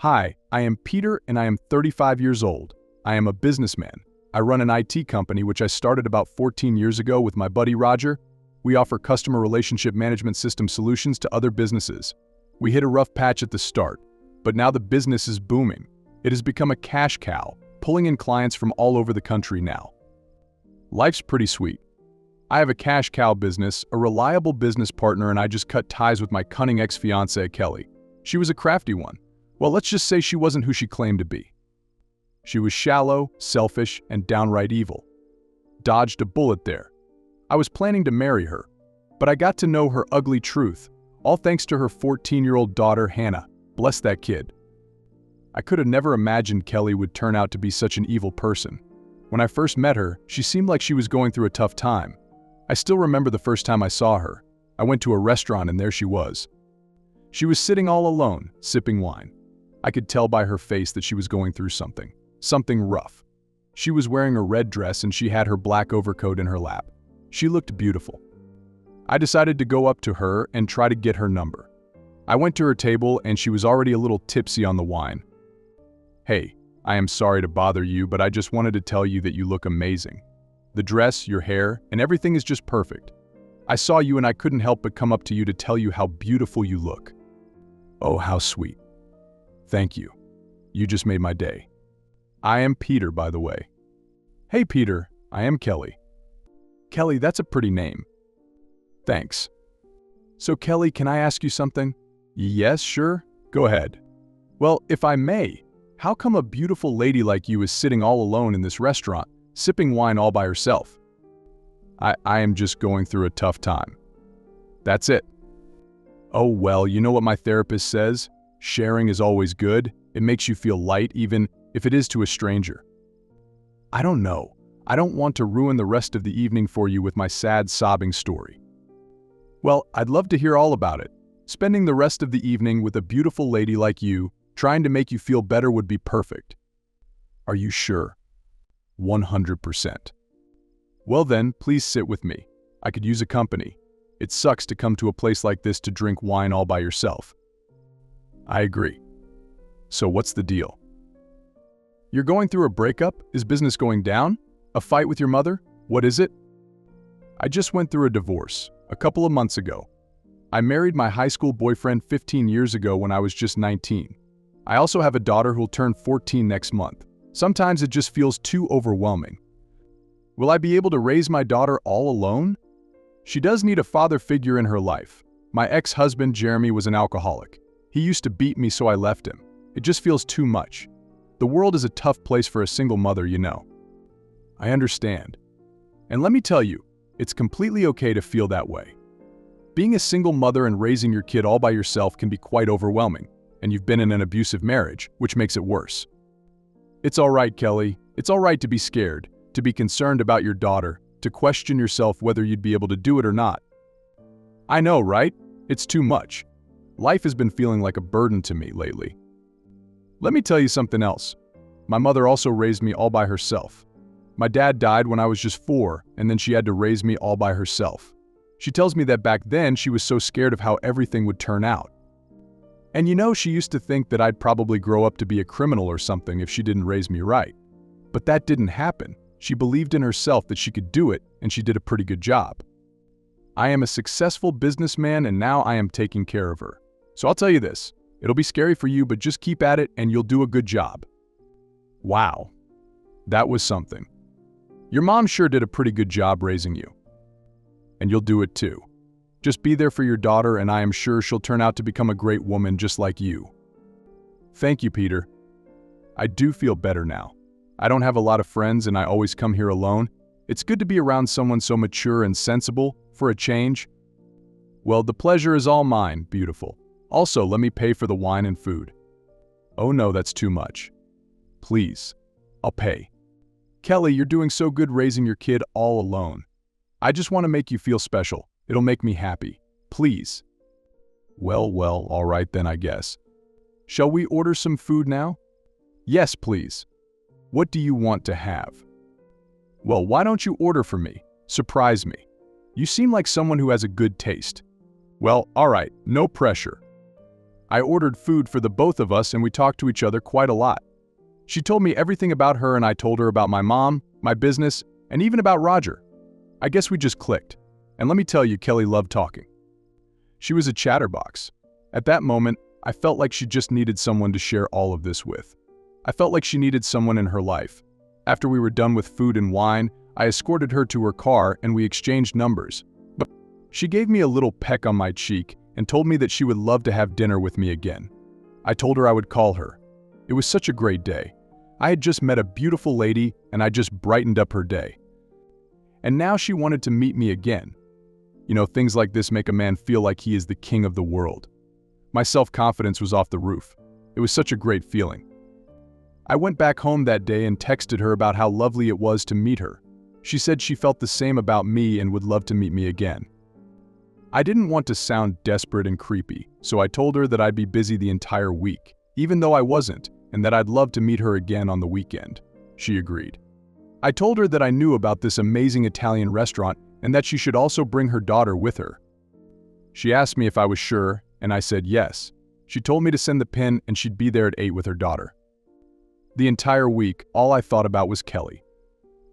Hi, I am Peter and I am 35 years old. I am a businessman. I run an IT company which I started about 14 years ago with my buddy Roger. We offer customer relationship management system solutions to other businesses. We hit a rough patch at the start, but now the business is booming. It has become a cash cow, pulling in clients from all over the country now. Life's pretty sweet. I have a cash cow business, a reliable business partner, and I just cut ties with my cunning ex-fiancée Kelly. She was a crafty one. Well, let's just say she wasn't who she claimed to be. She was shallow, selfish, and downright evil. Dodged a bullet there. I was planning to marry her, but I got to know her ugly truth, all thanks to her 14-year-old daughter, Hannah. Bless that kid. I could have never imagined Kelly would turn out to be such an evil person. When I first met her, she seemed like she was going through a tough time. I still remember the first time I saw her. I went to a restaurant and there she was. She was sitting all alone, sipping wine. I could tell by her face that she was going through something rough. She was wearing a red dress and she had her black overcoat in her lap. She looked beautiful. I decided to go up to her and try to get her number. I went to her table and she was already a little tipsy on the wine. "Hey, I am sorry to bother you, but I just wanted to tell you that you look amazing. The dress, your hair, and everything is just perfect. I saw you and I couldn't help but come up to you to tell you how beautiful you look." "Oh, how sweet. Thank you. You just made my day. I am Peter, by the way." "Hey, Peter, I am Kelly." "Kelly, that's a pretty name." "Thanks. So, Kelly, can I ask you something?" "Yes, sure. Go ahead." "Well, if I may, how come a beautiful lady like you is sitting all alone in this restaurant, sipping wine all by herself?" I am just going through a tough time. That's it." "Oh, well, you know what my therapist says? Sharing is always good. It makes you feel light, even if it is to a stranger." "I don't know. I don't want to ruin the rest of the evening for you with my sad, sobbing story." "Well, I'd love to hear all about it. Spending the rest of the evening with a beautiful lady like you, trying to make you feel better would be perfect." "Are you sure?" 100%. "Well then, please sit with me. I could use a company. It sucks to come to a place like this to drink wine all by yourself." "I agree. So what's the deal?" "You're going through a breakup? Is business going down? A fight with your mother? What is it?" "I just went through a divorce a couple of months ago. I married my high school boyfriend 15 years ago when I was just 19. I also have a daughter who'll turn 14 next month. Sometimes it just feels too overwhelming. Will I be able to raise my daughter all alone? She does need a father figure in her life. My ex-husband, Jeremy, was an alcoholic. He used to beat me, so I left him. It just feels too much. The world is a tough place for a single mother, you know." "I understand. And let me tell you, it's completely okay to feel that way. Being a single mother and raising your kid all by yourself can be quite overwhelming, and you've been in an abusive marriage, which makes it worse. It's all right, Kelly. It's all right to be scared, to be concerned about your daughter, to question yourself whether you'd be able to do it or not. I know, right? It's too much. Life has been feeling like a burden to me lately. Let me tell you something else. My mother also raised me all by herself. My dad died when I was just 4, and then she had to raise me all by herself. She tells me that back then she was so scared of how everything would turn out. And you know, she used to think that I'd probably grow up to be a criminal or something if she didn't raise me right. But that didn't happen. She believed in herself that she could do it, and she did a pretty good job. I am a successful businessman, and now I am taking care of her. So I'll tell you this, it'll be scary for you, but just keep at it and you'll do a good job." Wow, that was something. Your mom sure did a pretty good job raising you. And you'll do it too. Just be there for your daughter, and I am sure she'll turn out to become a great woman just like you. Thank you, Peter. I do feel better now. I don't have a lot of friends and I always come here alone. It's good to be around someone so mature and sensible, for a change. Well, the pleasure is all mine, beautiful. Also, let me pay for the wine and food. Oh no, that's too much. Please, I'll pay. Kelly, you're doing so good raising your kid all alone. I just want to make you feel special. It'll make me happy. Please. Well, all right then, I guess. Shall we order some food now? Yes, please. What do you want to have? Well, why don't you order for me? Surprise me. You seem like someone who has a good taste. Well, all right, no pressure. I ordered food for the both of us and we talked to each other quite a lot. She told me everything about her and I told her about my mom, my business, and even about Roger. I guess we just clicked. And let me tell you, Kelly loved talking. She was a chatterbox. At that moment, I felt like she just needed someone to share all of this with. I felt like she needed someone in her life. After we were done with food and wine, I escorted her to her car and we exchanged numbers. But she gave me a little peck on my cheek and told me that she would love to have dinner with me again. I told her I would call her. It was such a great day. I had just met a beautiful lady and I just brightened up her day. And now she wanted to meet me again. You know, things like this make a man feel like he is the king of the world. My self-confidence was off the roof. It was such a great feeling. I went back home that day and texted her about how lovely it was to meet her. She said she felt the same about me and would love to meet me again. I didn't want to sound desperate and creepy, so I told her that I'd be busy the entire week, even though I wasn't, and that I'd love to meet her again on the weekend. She agreed. I told her that I knew about this amazing Italian restaurant and that she should also bring her daughter with her. She asked me if I was sure, and I said yes. She told me to send the pin and she'd be there at 8 with her daughter. The entire week, all I thought about was Kelly,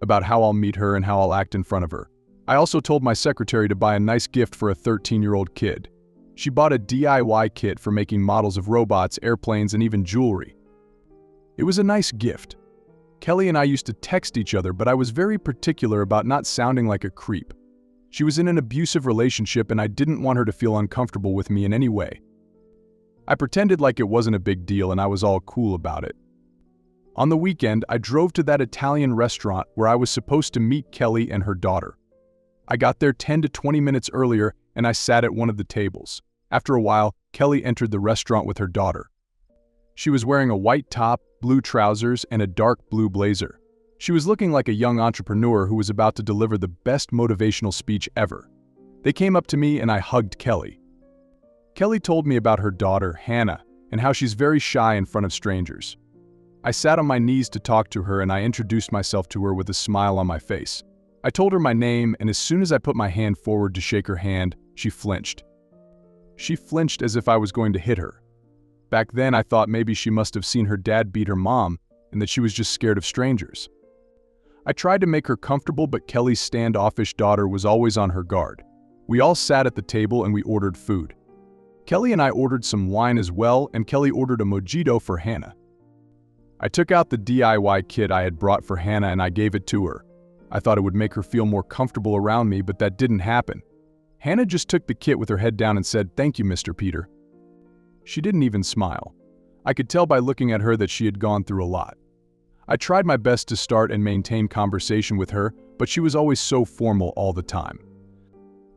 about how I'll meet her and how I'll act in front of her. I also told my secretary to buy a nice gift for a 13-year-old kid. She bought a DIY kit for making models of robots, airplanes, and even jewelry. It was a nice gift. Kelly and I used to text each other, but I was very particular about not sounding like a creep. She was in an abusive relationship and I didn't want her to feel uncomfortable with me in any way. I pretended like it wasn't a big deal and I was all cool about it. On the weekend, I drove to that Italian restaurant where I was supposed to meet Kelly and her daughter. I got there 10 to 20 minutes earlier and I sat at one of the tables. After a while, Kelly entered the restaurant with her daughter. She was wearing a white top, blue trousers, and a dark blue blazer. She was looking like a young entrepreneur who was about to deliver the best motivational speech ever. They came up to me and I hugged Kelly. Kelly told me about her daughter, Hannah, and how she's very shy in front of strangers. I sat on my knees to talk to her and I introduced myself to her with a smile on my face. I told her my name, and as soon as I put my hand forward to shake her hand, she flinched. She flinched as if I was going to hit her. Back then, I thought maybe she must have seen her dad beat her mom and that she was just scared of strangers. I tried to make her comfortable, but Kelly's standoffish daughter was always on her guard. We all sat at the table and we ordered food. Kelly and I ordered some wine as well, and Kelly ordered a mojito for Hannah. I took out the DIY kit I had brought for Hannah and I gave it to her. I thought it would make her feel more comfortable around me, but that didn't happen. Hannah just took the kit with her head down and said, "Thank you, Mr. Peter." She didn't even smile. I could tell by looking at her that she had gone through a lot. I tried my best to start and maintain conversation with her, but she was always so formal all the time.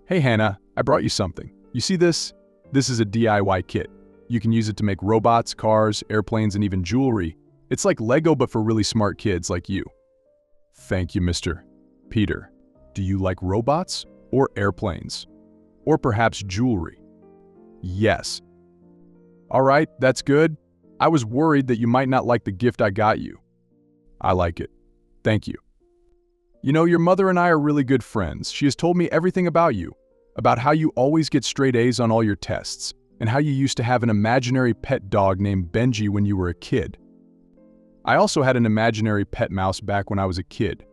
"Hey Hannah, I brought you something. You see this? This is a DIY kit. You can use it to make robots, cars, airplanes, and even jewelry. It's like Lego but for really smart kids like you." "Thank you, Mr. Peter. Do you like robots or airplanes? Or perhaps jewelry?" "Yes." "All right, that's good. I was worried that you might not like the gift I got you." "I like it. Thank you. You know, your mother and I are really good friends. She has told me everything about you, about how you always get straight A's on all your tests, and how you used to have an imaginary pet dog named Benji when you were a kid. I also had an imaginary pet mouse back when I was a kid.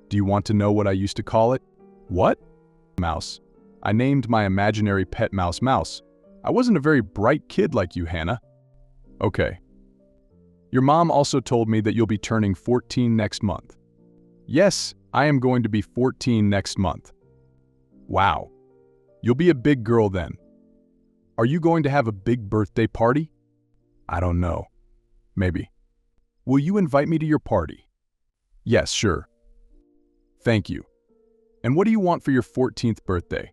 Do you want to know what I used to call it?" "What?" "Mouse. I named my imaginary pet mouse Mouse. I wasn't a very bright kid like you, Hannah." "Okay. Your mom also told me that you'll be turning 14 next month." "Yes, I am going to be 14 next month." "Wow. You'll be a big girl then. Are you going to have a big birthday party?" "I don't know. Maybe." "Will you invite me to your party?" "Yes, sure." "Thank you. And what do you want for your 14th birthday?"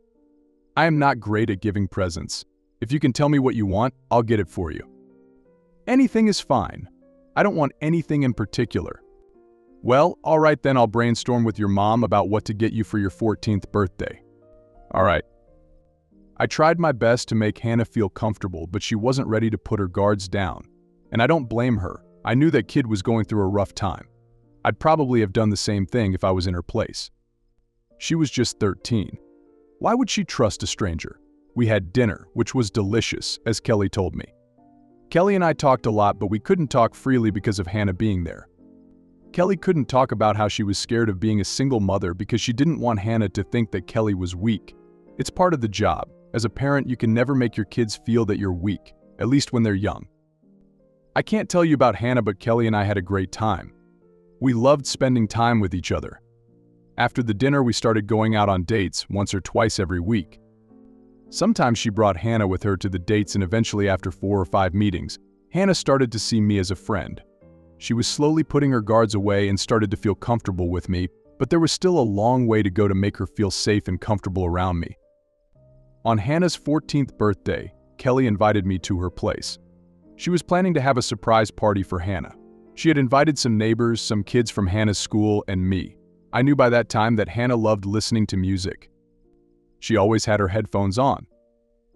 "I am not great at giving presents. If you can tell me what you want, I'll get it for you." "Anything is fine. I don't want anything in particular." "Well, all right then, I'll brainstorm with your mom about what to get you for your 14th birthday." "All right." I tried my best to make Hannah feel comfortable, but she wasn't ready to put her guards down. And I don't blame her. I knew that kid was going through a rough time. I'd probably have done the same thing if I was in her place. She was just 13. Why would she trust a stranger? We had dinner, which was delicious, as Kelly told me. Kelly and I talked a lot, but we couldn't talk freely because of Hannah being there. Kelly couldn't talk about how she was scared of being a single mother because she didn't want Hannah to think that Kelly was weak. It's part of the job. As a parent, you can never make your kids feel that you're weak, at least when they're young. I can't tell you about Hannah, but Kelly and I had a great time. We loved spending time with each other. After the dinner, we started going out on dates once or twice every week. Sometimes she brought Hannah with her to the dates, and eventually after 4 or 5 meetings, Hannah started to see me as a friend. She was slowly putting her guards away and started to feel comfortable with me, but there was still a long way to go to make her feel safe and comfortable around me. On Hannah's 14th birthday, Kelly invited me to her place. She was planning to have a surprise party for Hannah. She had invited some neighbors, some kids from Hannah's school, and me. I knew by that time that Hannah loved listening to music. She always had her headphones on.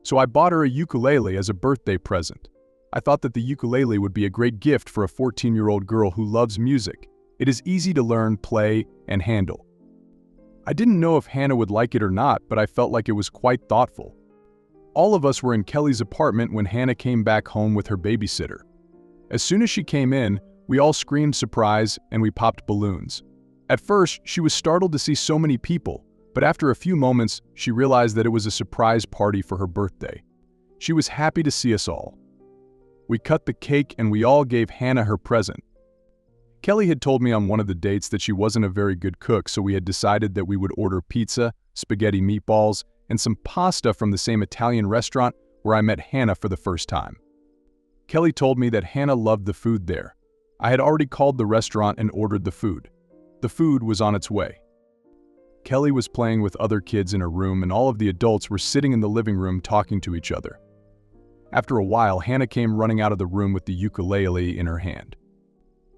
So I bought her a ukulele as a birthday present. I thought that the ukulele would be a great gift for a 14-year-old girl who loves music. It is easy to learn, play, and handle. I didn't know if Hannah would like it or not, but I felt like it was quite thoughtful. All of us were in Kelly's apartment when Hannah came back home with her babysitter. As soon as she came in, we all screamed surprise and we popped balloons. At first, she was startled to see so many people, but after a few moments, she realized that it was a surprise party for her birthday. She was happy to see us all. We cut the cake and we all gave Hannah her present. Kelly had told me on one of the dates that she wasn't a very good cook, so we had decided that we would order pizza, spaghetti meatballs, and some pasta from the same Italian restaurant where I met Hannah for the first time. Kelly told me that Hannah loved the food there. I had already called the restaurant and ordered the food. The food was on its way. Kelly was playing with other kids in her room, and all of the adults were sitting in the living room talking to each other. After a while, Hannah came running out of the room with the ukulele in her hand.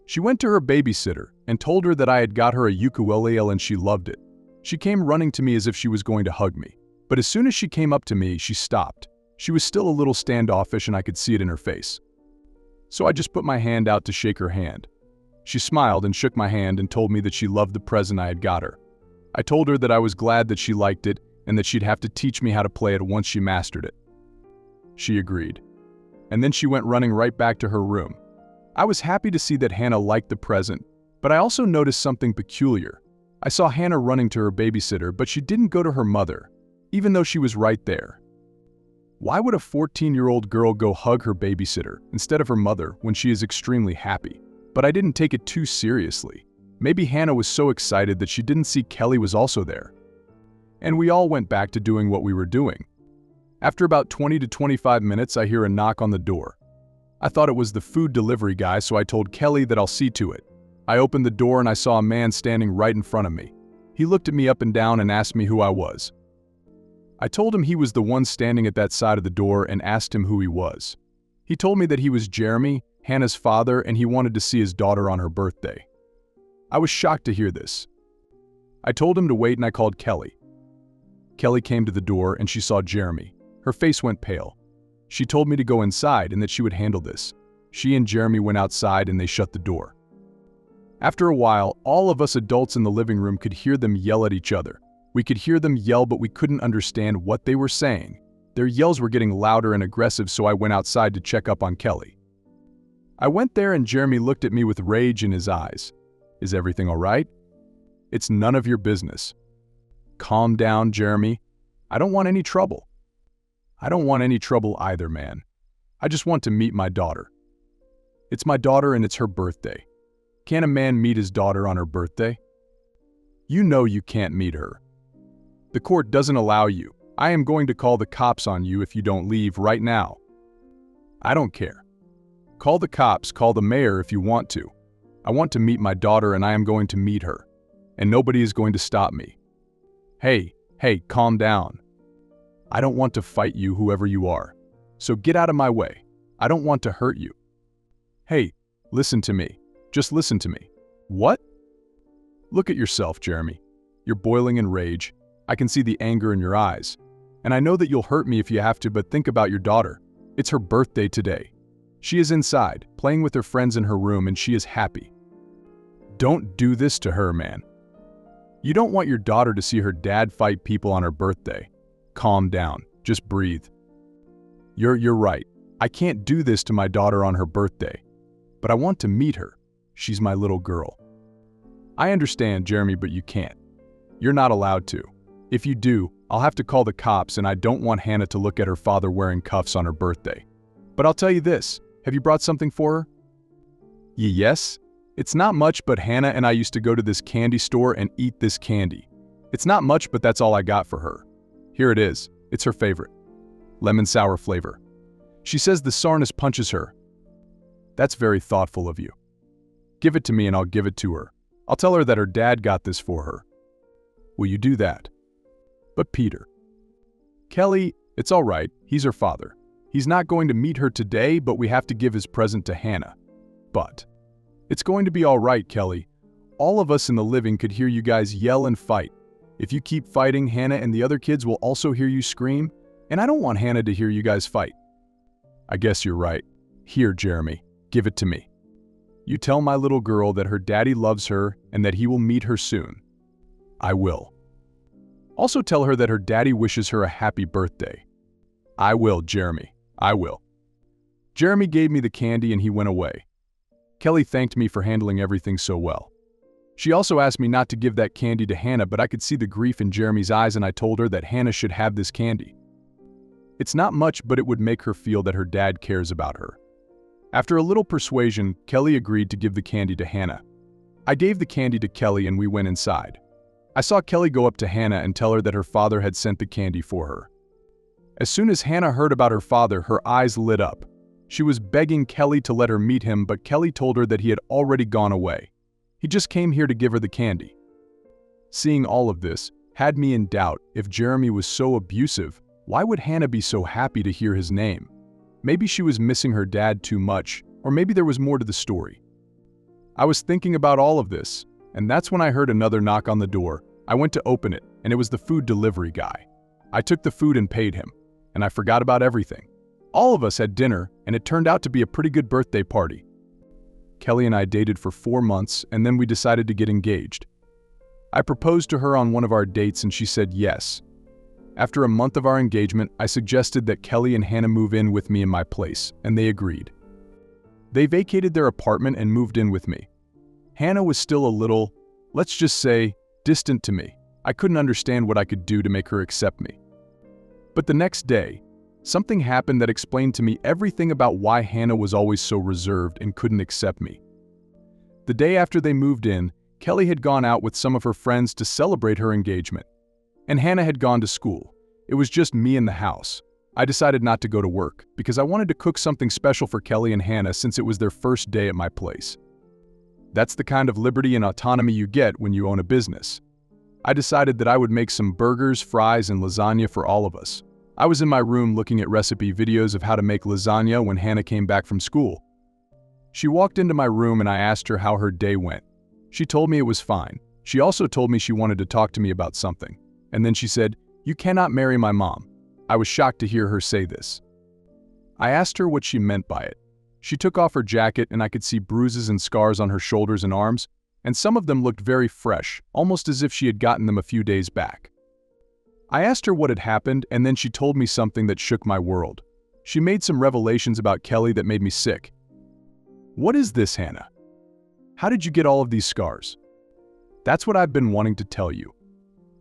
She went to her babysitter and told her that I had got her a ukulele and she loved it. She came running to me as if she was going to hug me, but as soon as she came up to me, she stopped. She was still a little standoffish and I could see it in her face. So I just put my hand out to shake her hand. She smiled and shook my hand and told me that she loved the present I had got her. I told her that I was glad that she liked it and that she'd have to teach me how to play it once she mastered it. She agreed. And then she went running right back to her room. I was happy to see that Hannah liked the present, but I also noticed something peculiar. I saw Hannah running to her babysitter, but she didn't go to her mother, even though she was right there. Why would a 14-year-old girl go hug her babysitter instead of her mother when she is extremely happy? But I didn't take it too seriously. Maybe Hannah was so excited that she didn't see Kelly was also there. And we all went back to doing what we were doing. After about 20 to 25 minutes, I hear a knock on the door. I thought it was the food delivery guy, so I told Kelly that I'll see to it. I opened the door and I saw a man standing right in front of me. He looked at me up and down and asked me who I was. I told him he was the one standing at that side of the door and asked him who he was. He told me that he was Jeremy, Hannah's father, and he wanted to see his daughter on her birthday. I was shocked to hear this. I told him to wait and I called Kelly. Kelly came to the door and she saw Jeremy. Her face went pale. She told me to go inside and that she would handle this. She and Jeremy went outside and they shut the door. After a while, all of us adults in the living room could hear them yell at each other. We could hear them yell, but we couldn't understand what they were saying. Their yells were getting louder and aggressive, so I went outside to check up on Kelly. I went there and Jeremy looked at me with rage in his eyes. Is everything all right? It's none of your business. Calm down, Jeremy. I don't want any trouble. I don't want any trouble either, man. I just want to meet my daughter. It's my daughter and it's her birthday. Can a man meet his daughter on her birthday? You know you can't meet her. The court doesn't allow you. I am going to call the cops on you if you don't leave right now. I don't care. Call the cops, call the mayor if you want to. I want to meet my daughter and I am going to meet her. And nobody is going to stop me. Hey, calm down. I don't want to fight you, whoever you are. So get out of my way. I don't want to hurt you. Hey, listen to me. Just listen to me. What? Look at yourself, Jeremy. You're boiling in rage. I can see the anger in your eyes. And I know that you'll hurt me if you have to, but think about your daughter. It's her birthday today. She is inside, playing with her friends in her room, and she is happy. Don't do this to her, man. You don't want your daughter to see her dad fight people on her birthday. Calm down. Just breathe. You're right. I can't do this to my daughter on her birthday. But I want to meet her. She's my little girl. I understand, Jeremy, but you can't. You're not allowed to. If you do, I'll have to call the cops, and I don't want Hannah to look at her father wearing cuffs on her birthday. But I'll tell you this, have you brought something for her? Yes. It's not much, but Hannah and I used to go to this candy store and eat this candy. It's not much, but that's all I got for her. Here it is. It's her favorite. Lemon sour flavor. She says the sourness punches her. That's very thoughtful of you. Give it to me and I'll give it to her. I'll tell her that her dad got this for her. Will you do that? But Peter. Kelly, it's all right. He's her father. He's not going to meet her today, but we have to give his present to Hannah. But it's going to be all right, Kelly. All of us in the living could hear you guys yell and fight. If you keep fighting, Hannah and the other kids will also hear you scream, and I don't want Hannah to hear you guys fight. I guess you're right. Here, Jeremy, give it to me. You tell my little girl that her daddy loves her and that he will meet her soon. I will. Also tell her that her daddy wishes her a happy birthday. I will, Jeremy. I will. Jeremy gave me the candy and he went away. Kelly thanked me for handling everything so well. She also asked me not to give that candy to Hannah, but I could see the grief in Jeremy's eyes and I told her that Hannah should have this candy. It's not much, but it would make her feel that her dad cares about her. After a little persuasion, Kelly agreed to give the candy to Hannah. I gave the candy to Kelly and we went inside. I saw Kelly go up to Hannah and tell her that her father had sent the candy for her. As soon as Hannah heard about her father, her eyes lit up. She was begging Kelly to let her meet him, but Kelly told her that he had already gone away. He just came here to give her the candy. Seeing all of this had me in doubt. If Jeremy was so abusive, why would Hannah be so happy to hear his name? Maybe she was missing her dad too much, or maybe there was more to the story. I was thinking about all of this, and that's when I heard another knock on the door. I went to open it, and it was the food delivery guy. I took the food and paid him, and I forgot about everything. All of us had dinner, and it turned out to be a pretty good birthday party. Kelly and I dated for 4 months, and then we decided to get engaged. I proposed to her on one of our dates, and she said yes. After a month of our engagement, I suggested that Kelly and Hannah move in with me in my place, and they agreed. They vacated their apartment and moved in with me. Hannah was still a little, let's just say, distant to me. I couldn't understand what I could do to make her accept me. But the next day, something happened that explained to me everything about why Hannah was always so reserved and couldn't accept me. The day after they moved in, Kelly had gone out with some of her friends to celebrate her engagement. And Hannah had gone to school. It was just me in the house. I decided not to go to work because I wanted to cook something special for Kelly and Hannah since it was their first day at my place. That's the kind of liberty and autonomy you get when you own a business. I decided that I would make some burgers, fries, and lasagna for all of us. I was in my room looking at recipe videos of how to make lasagna when Hannah came back from school. She walked into my room and I asked her how her day went. She told me it was fine. She also told me she wanted to talk to me about something. And then she said, "You cannot marry my mom." I was shocked to hear her say this. I asked her what she meant by it. She took off her jacket and I could see bruises and scars on her shoulders and arms, and some of them looked very fresh, almost as if she had gotten them a few days back. I asked her what had happened, and then she told me something that shook my world. She made some revelations about Kelly that made me sick. What is this, Hannah? How did you get all of these scars? That's what I've been wanting to tell you.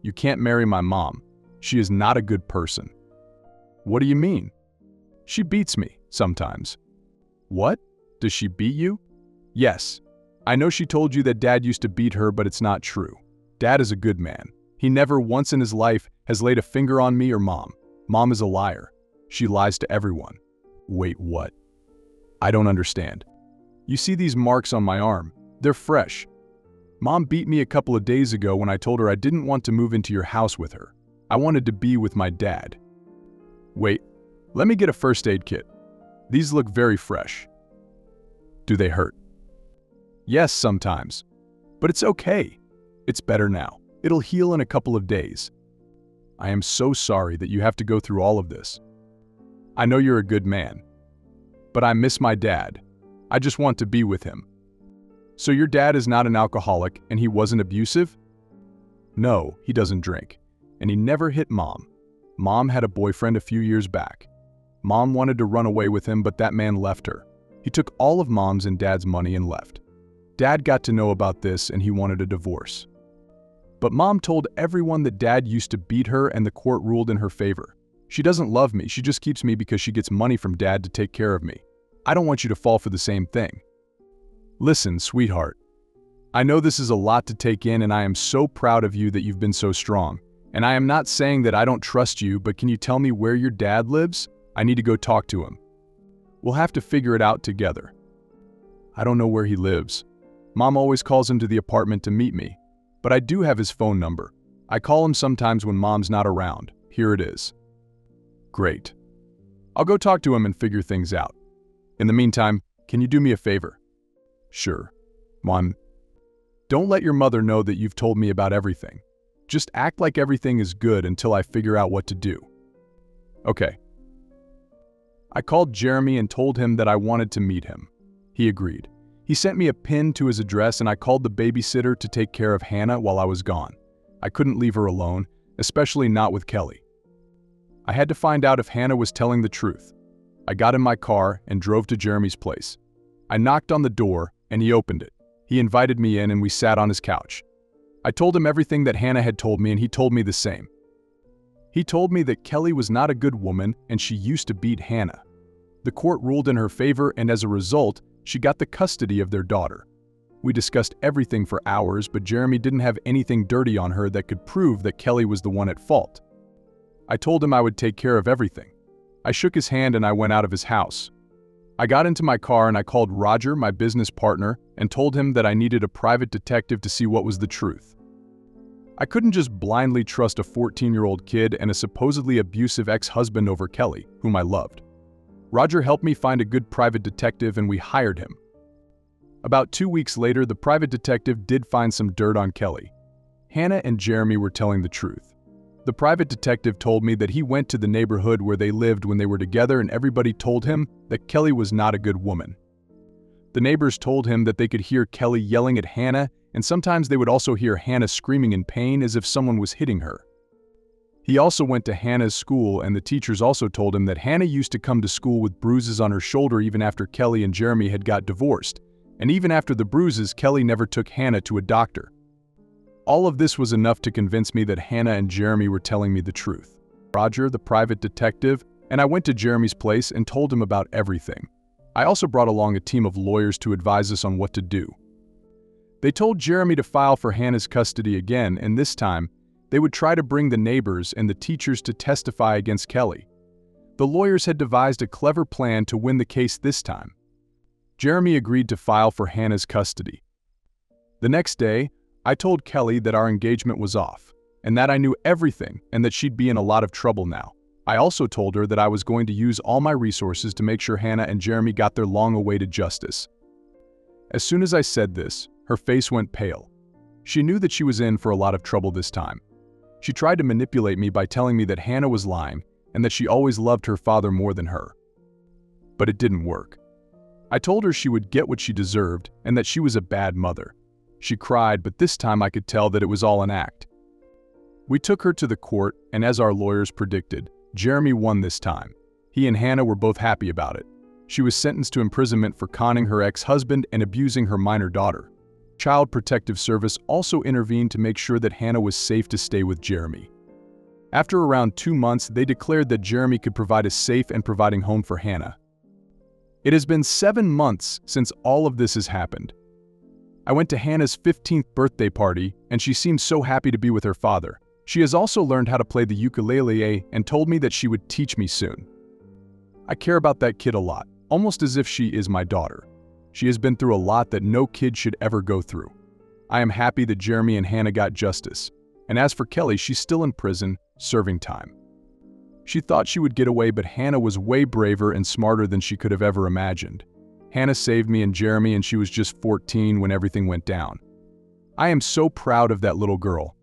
You can't marry my mom. She is not a good person. What do you mean? She beats me, sometimes. What? Does she beat you? Yes. I know she told you that Dad used to beat her, but it's not true. Dad is a good man. He never once in his life has laid a finger on me or Mom. Mom is a liar. She lies to everyone. Wait, what? I don't understand. You see these marks on my arm? They're fresh. Mom beat me a couple of days ago when I told her I didn't want to move into your house with her. I wanted to be with my dad. Wait, let me get a first aid kit. These look very fresh. Do they hurt? Yes, sometimes. But it's okay. It's better now. It'll heal in a couple of days. I am so sorry that you have to go through all of this. I know you're a good man. But I miss my dad. I just want to be with him. So your dad is not an alcoholic and he wasn't abusive? No, he doesn't drink. And he never hit Mom. Mom had a boyfriend a few years back. Mom wanted to run away with him, but that man left her. He took all of Mom's and Dad's money and left. Dad got to know about this and he wanted a divorce. But Mom told everyone that Dad used to beat her and the court ruled in her favor. She doesn't love me, she just keeps me because she gets money from Dad to take care of me. I don't want you to fall for the same thing. Listen, sweetheart. I know this is a lot to take in and I am so proud of you that you've been so strong. And I am not saying that I don't trust you, but can you tell me where your dad lives? I need to go talk to him. We'll have to figure it out together. I don't know where he lives. Mom always calls him to the apartment to meet me, but I do have his phone number. I call him sometimes when Mom's not around. Here it is. Great. I'll go talk to him and figure things out. In the meantime, can you do me a favor? Sure. Mom, don't let your mother know that you've told me about everything. Just act like everything is good until I figure out what to do. Okay. I called Jeremy and told him that I wanted to meet him. He agreed. He sent me a pin to his address and I called the babysitter to take care of Hannah while I was gone. I couldn't leave her alone, especially not with Kelly. I had to find out if Hannah was telling the truth. I got in my car and drove to Jeremy's place. I knocked on the door and he opened it. He invited me in and we sat on his couch. I told him everything that Hannah had told me and he told me the same. He told me that Kelly was not a good woman and she used to beat Hannah. The court ruled in her favor and as a result, she got the custody of their daughter. We discussed everything for hours, but Jeremy didn't have anything dirty on her that could prove that Kelly was the one at fault. I told him I would take care of everything. I shook his hand and I went out of his house. I got into my car and I called Roger, my business partner, and told him that I needed a private detective to see what was the truth. I couldn't just blindly trust a 14-year-old kid and a supposedly abusive ex-husband over Kelly, whom I loved. Roger helped me find a good private detective and we hired him. About 2 weeks later, the private detective did find some dirt on Kelly. Hannah and Jeremy were telling the truth. The private detective told me that he went to the neighborhood where they lived when they were together and everybody told him that Kelly was not a good woman. The neighbors told him that they could hear Kelly yelling at Hannah and sometimes they would also hear Hannah screaming in pain as if someone was hitting her. He also went to Hannah's school and the teachers also told him that Hannah used to come to school with bruises on her shoulder even after Kelly and Jeremy had got divorced. And even after the bruises, Kelly never took Hannah to a doctor. All of this was enough to convince me that Hannah and Jeremy were telling me the truth. Roger, the private detective, and I went to Jeremy's place and told him about everything. I also brought along a team of lawyers to advise us on what to do. They told Jeremy to file for Hannah's custody again, and this time, they would try to bring the neighbors and the teachers to testify against Kelly. The lawyers had devised a clever plan to win the case this time. Jeremy agreed to file for Hannah's custody. The next day, I told Kelly that our engagement was off, and that I knew everything and that she'd be in a lot of trouble now. I also told her that I was going to use all my resources to make sure Hannah and Jeremy got their long-awaited justice. As soon as I said this, her face went pale. She knew that she was in for a lot of trouble this time. She tried to manipulate me by telling me that Hannah was lying and that she always loved her father more than her. But it didn't work. I told her she would get what she deserved and that she was a bad mother. She cried, but this time I could tell that it was all an act. We took her to the court, and as our lawyers predicted, Jeremy won this time. He and Hannah were both happy about it. She was sentenced to imprisonment for conning her ex-husband and abusing her minor daughter. Child Protective Service also intervened to make sure that Hannah was safe to stay with Jeremy. After around 2 months, they declared that Jeremy could provide a safe and providing home for Hannah. It has been 7 months since all of this has happened. I went to Hannah's 15th birthday party, and she seemed so happy to be with her father. She has also learned how to play the ukulele and told me that she would teach me soon. I care about that kid a lot, almost as if she is my daughter. She has been through a lot that no kid should ever go through. I am happy that Jeremy and Hannah got justice. And as for Kelly, she's still in prison, serving time. She thought she would get away, but Hannah was way braver and smarter than she could have ever imagined. Hannah saved me and Jeremy, and she was just 14 when everything went down. I am so proud of that little girl.